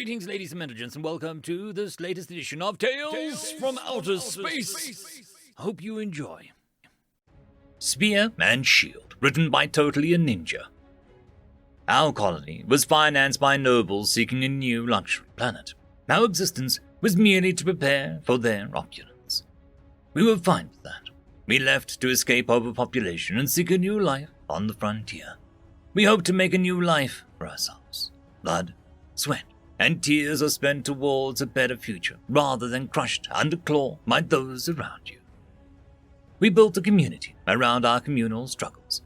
Greetings, ladies and gentlemen, and welcome to this latest edition of Tales from Outer Space. Hope you enjoy. Spear and Shield, written by Totally a Ninja. Our colony was financed by nobles seeking a new luxury planet. Our existence was merely to prepare for their opulence. We were fine with that. We left to escape overpopulation and seek a new life on the frontier. We hoped to make a new life for ourselves. Blood, sweat, and tears are spent towards a better future rather than crushed under claw by those around you. We built a community around our communal struggles.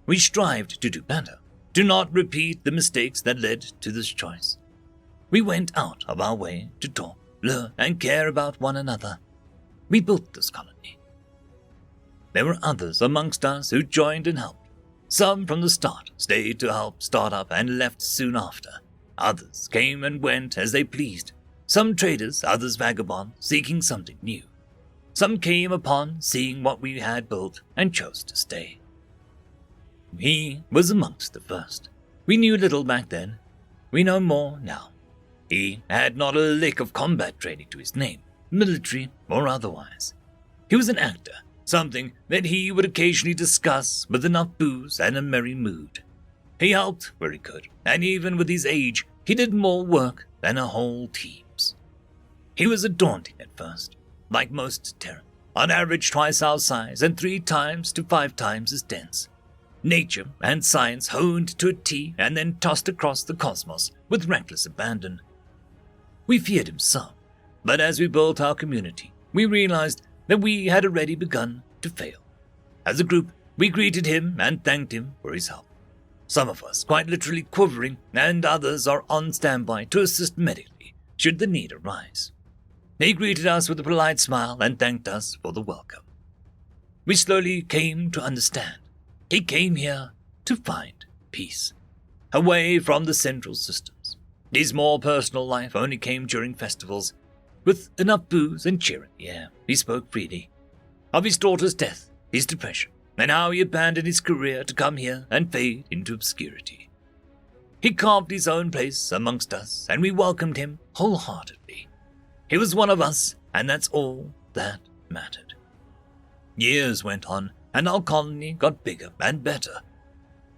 We strived to do better, to not repeat the mistakes that led to this choice. We went out of our way to talk, learn, and care about one another. We built this colony. There were others amongst us who joined and helped. Some from the start stayed to help start up and left soon after. Others came and went as they pleased. Some traders, others vagabonds, seeking something new. Some came upon seeing what we had built and chose to stay. He was amongst the first. We knew little back then. We know more now. He had not a lick of combat training to his name, military or otherwise. He was an actor, something that he would occasionally discuss with enough booze and a merry mood. He helped where he could, and even with his age, he did more work than a whole team's. He was daunting at first, like most Terran, on average twice our size and 3 times to 5 times as dense. Nature and science honed to a T and then tossed across the cosmos with reckless abandon. We feared him some, but as we built our community, we realized that we had already begun to fail. As a group, we greeted him and thanked him for his help. Some of us quite literally quivering, and others are on standby to assist medically should the need arise. He greeted us with a polite smile and thanked us for the welcome. We slowly came to understand. He came here to find peace, away from the central systems. His more personal life only came during festivals. With enough booze and cheer in the air, he spoke freely of his daughter's death, his depression, and how he abandoned his career to come here and fade into obscurity. He carved his own place amongst us, and we welcomed him wholeheartedly. He was one of us, and that's all that mattered. Years went on, and our colony got bigger and better.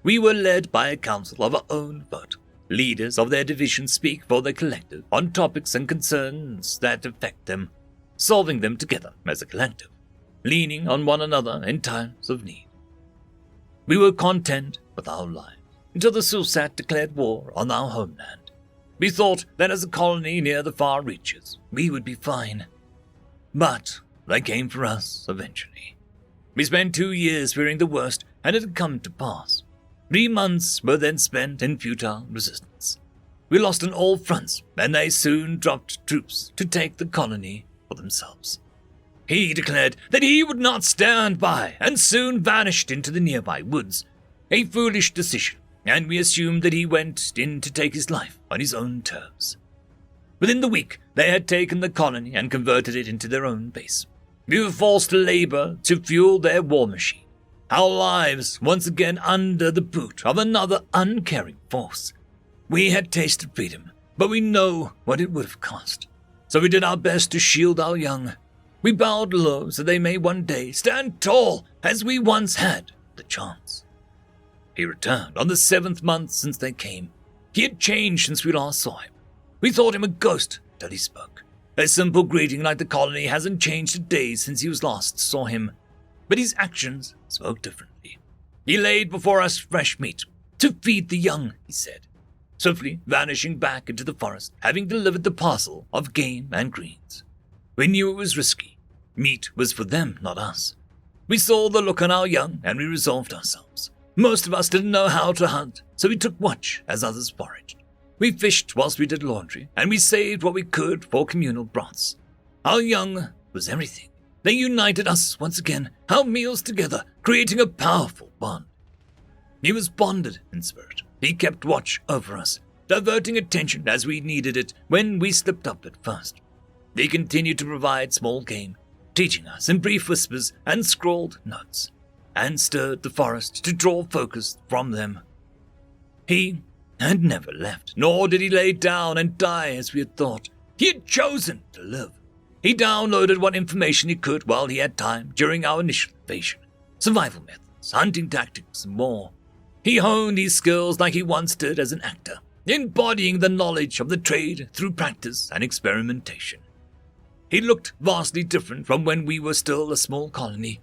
We were led by a council of our own vote. Leaders of their division speak for their collective on topics and concerns that affect them, solving them together as a collective, leaning on one another in times of need. We were content with our lives until the Sulsat declared war on our homeland. We thought that as a colony near the far reaches, we would be fine. But they came for us eventually. We spent 2 years fearing the worst, and it had come to pass. 3 months were then spent in futile resistance. We lost on all fronts, and they soon dropped troops to take the colony for themselves. He declared that he would not stand by and soon vanished into the nearby woods. A foolish decision, and we assumed that he went in to take his life on his own terms. Within the week, they had taken the colony and converted it into their own base. We were forced to labor to fuel their war machine. Our lives once again under the boot of another uncaring force. We had tasted freedom, but we know what it would have cost. So we did our best to shield our young. We bowed low so they may one day stand tall as we once had the chance. He returned on the 7th month since they came. He had changed since we last saw him. We thought him a ghost till he spoke. A simple greeting like the colony hasn't changed a day since he was last saw him. But his actions spoke differently. He laid before us fresh meat, to feed the young, he said, swiftly vanishing back into the forest, having delivered the parcel of game and greens. We knew it was risky. Meat was for them, not us. We saw the look on our young, and we resolved ourselves. Most of us didn't know how to hunt, so we took watch as others foraged. We fished whilst we did laundry, and we saved what we could for communal broths. Our young was everything. They united us once again, our meals together, creating a powerful bond. He was bonded in spirit. He kept watch over us, diverting attention as we needed it when we slipped up at first. He continued to provide small game, teaching us in brief whispers and scrawled notes, and stirred the forest to draw focus from them. He and never left, nor did he lay down and die as we had thought. He had chosen to live. He downloaded what information he could while he had time during our initial invasion. Survival methods, hunting tactics, and more. He honed his skills like he once did as an actor, embodying the knowledge of the trade through practice and experimentation. He looked vastly different from when we were still a small colony.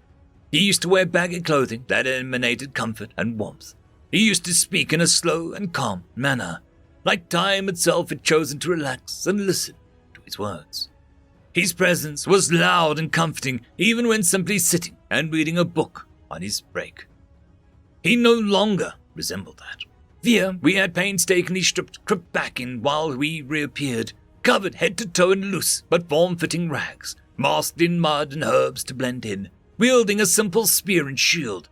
He used to wear baggy clothing that emanated comfort and warmth. He used to speak in a slow and calm manner, like time itself had chosen to relax and listen to his words. His presence was loud and comforting, even when simply sitting and reading a book on his break. He no longer resembled that. Here, we had painstakingly crept back in while we reappeared, covered head to toe in loose but form-fitting rags, masked in mud and herbs to blend in, wielding a simple spear and shield.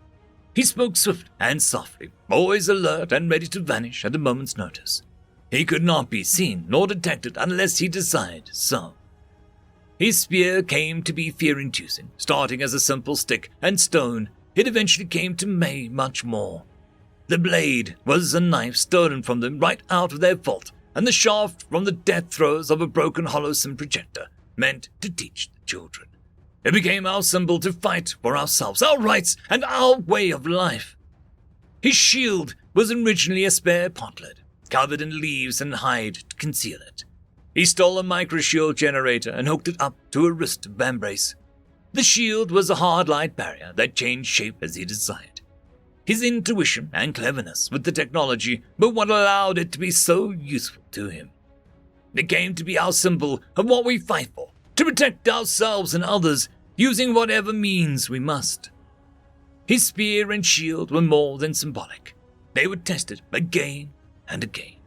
He spoke swift and softly, always alert and ready to vanish at a moment's notice. He could not be seen nor detected unless he desired so. His spear came to be fear-inducing, starting as a simple stick and stone. It eventually came to be much more. The blade was a knife stolen from them right out of their vault, and the shaft from the death throes of a broken hollow-sim projector, meant to teach the children. It became our symbol to fight for ourselves, our rights, and our way of life. His shield was originally a spare potlet, covered in leaves and hide to conceal it. He stole a micro-shield generator and hooked it up to a wrist vambrace. The shield was a hard light barrier that changed shape as he desired. His intuition and cleverness with the technology were what allowed it to be so useful to him. It came to be our symbol of what we fight for, to protect ourselves and others, using whatever means we must. His spear and shield were more than symbolic. They were tested again and again.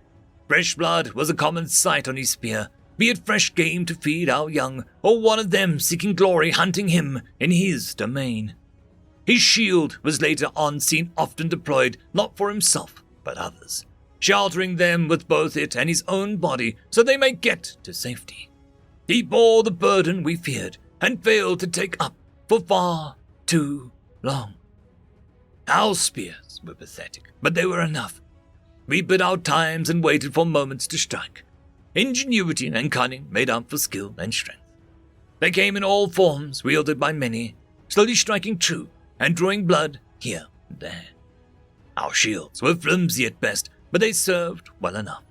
Fresh blood was a common sight on his spear, be it fresh game to feed our young, or one of them seeking glory hunting him in his domain. His shield was later on seen often deployed not for himself, but others, sheltering them with both it and his own body so they may get to safety. He bore the burden we feared and failed to take up for far too long. Our spears were pathetic, but they were enough. We bid our times and waited for moments to strike. Ingenuity and cunning made up for skill and strength. They came in all forms, wielded by many, slowly striking true and drawing blood here and there. Our shields were flimsy at best, but they served well enough.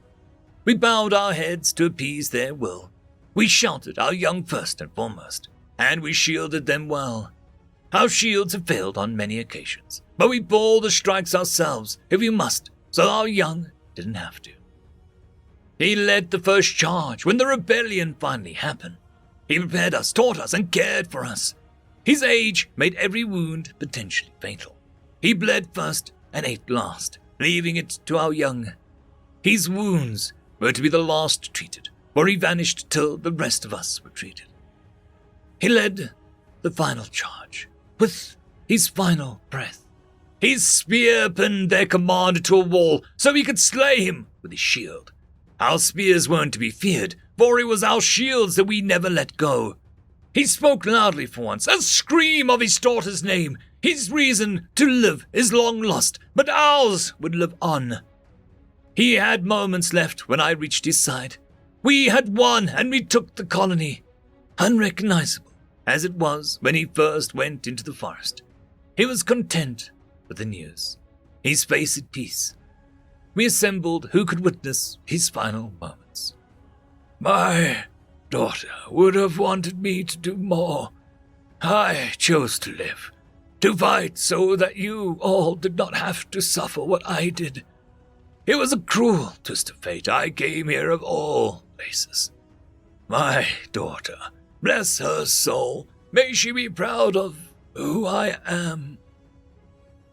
We bowed our heads to appease their will. We sheltered our young first and foremost, and we shielded them well. Our shields have failed on many occasions, but we bore the strikes ourselves if we must, so our young didn't have to. He led the first charge when the rebellion finally happened. He prepared us, taught us, and cared for us. His age made every wound potentially fatal. He bled first and ate last, leaving it to our young. His wounds were to be the last treated, for he vanished till the rest of us were treated. He led the final charge with his final breath. His spear pinned their commander to a wall so he could slay him with his shield. Our spears weren't to be feared, for it was our shields that we never let go. He spoke loudly for once, a scream of his daughter's name. His reason to live is long lost, but ours would live on. He had moments left when I reached his side. We had won and we took the colony, unrecognizable as it was when he first went into the forest. He was content with the news, his face at peace. We assembled who could witness his final moments. My daughter would have wanted me to do more. I chose to live, to fight so that you all did not have to suffer what I did. It was a cruel twist of fate. I came here of all places. My daughter, bless her soul, may she be proud of who I am.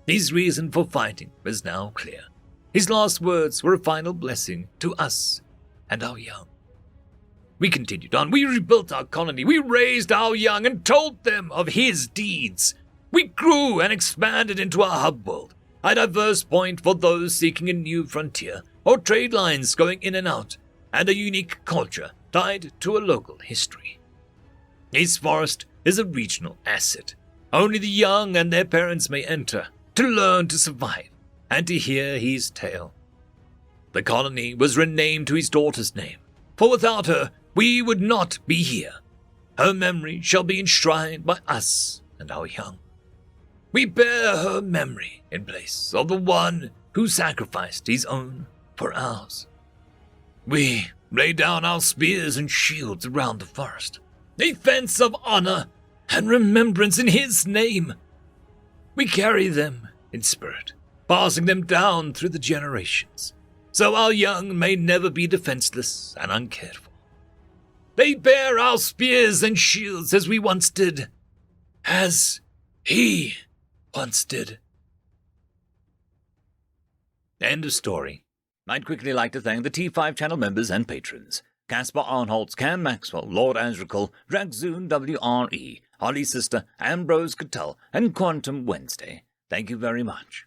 His reason for fighting was now clear. His last words were a final blessing to us and our young. We continued on. We rebuilt our colony. We raised our young and told them of his deeds. We grew and expanded into a hub world, a diverse point for those seeking a new frontier, or trade lines going in and out, and a unique culture tied to a local history. His forest is a regional asset. Only the young and their parents may enter to learn to survive and to hear his tale. the colony was renamed to his daughter's name, for without her, we would not be here. Her memory shall be enshrined by us and our young. We bear her memory in place of the one who sacrificed his own for ours. We lay down our spears and shields around the forest, a fence of honor and remembrance in his name. We carry them in spirit, passing them down through the generations, so our young may never be defenseless and uncared for. They bear our spears and shields as we once did, as he once did. End of story. I'd quickly like to thank the T5 channel members and patrons: Caspar Arnholtz, Cam Maxwell, Lord Azrakal, Dragzoon WRE, Holly Sister, Ambrose Cattell, and Quantum Wednesday. Thank you very much.